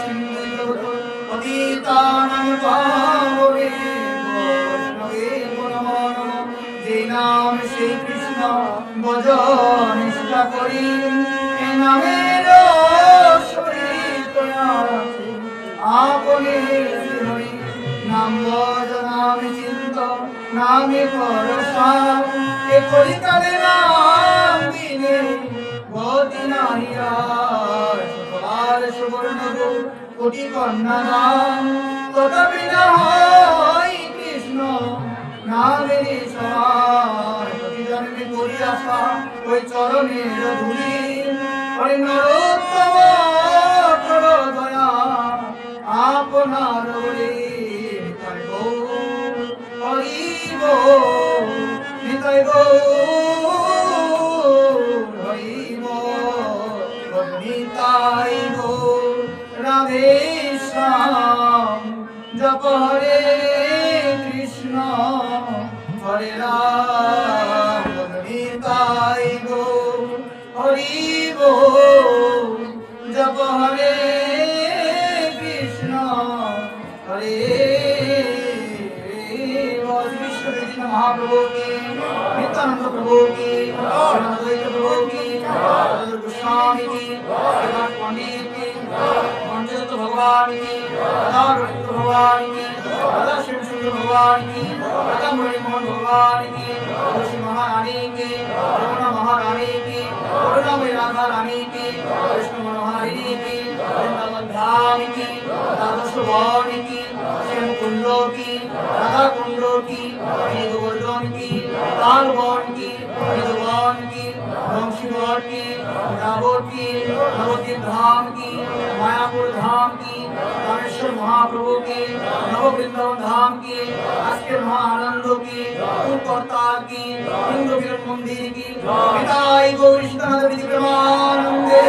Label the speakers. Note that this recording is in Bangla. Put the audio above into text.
Speaker 1: সিন্ধু পতিতানাং পাবনেভ্যো নমো নমঃ। যে নাম শ্রী কৃষ্ণ ভজ নিষ্ঠা করি, এ নামের শরীর আছে আপনি হরি। নাম ভজ নামে চিন্ত নামে ভরসা, এ কলিকালে নাম দিনে গতি নাহি আর। আর সুবর্ণ কোটি কন্যা দান, তথাপি না হয় কৃষ্ণ নামের সমান। প্রতি জন্মে করি আশা ওই চরণের ধুলি, হরে নরোত্তম করো দয়া আপনার বলে। নিতাই গৌর হরি বল, নিতাই গৌর হরি বল, নিতাই গৌর রাধে শ্যাম। জপ হরে কৃষ্ণ হরে রাম, নিতাই গৌর হরি বল। জপ হরে কৃষ্ণ হরে বল। কৃষ্ণ কৃষ্ণ মহাপ্রভু কি, নিত্যানন্দ প্রভু কি, শ্রীমদ্বৈত প্রভু কি, সদর গোস্বামী কি, শ্রীনাথ পণ্ডিত কি, পঞ্চদত্ত ভগবান কি, রাধা গোবিন্দ ভগবান কি, রাধা শ্যামসুন্দর ভগবান কি, রাধা মুরলী মোহন ভগবান কি, তুলসী মহারানী কি, যমুনা মহারানী কি, করুণাময়ী রাধা রানী কি, কৃষ্ণ মনোহারিণী কি, বৃন্দাবন ধাম কি, দ্বাদশ বন কি, শ্যাম কুণ্ড কি, রাধা কুণ্ড কি, গোবর্ধন কি, তালবন কি, মৃদবন কি, বংশীবর কি, বৃন্দাবন কি, নবদ্বীপ ধাম কি, মায়াপুর ধাম কি, রামেশ্বর মহাপ্রভু কি, নববৃন্দাবন ধাম কি, আজকের মহা আনন্দ কি, কর্তা কি, ইন্দ্রবীর মন্দির কি, নিতাই গৌর নিত্যানন্দ প্রেমানন্দে।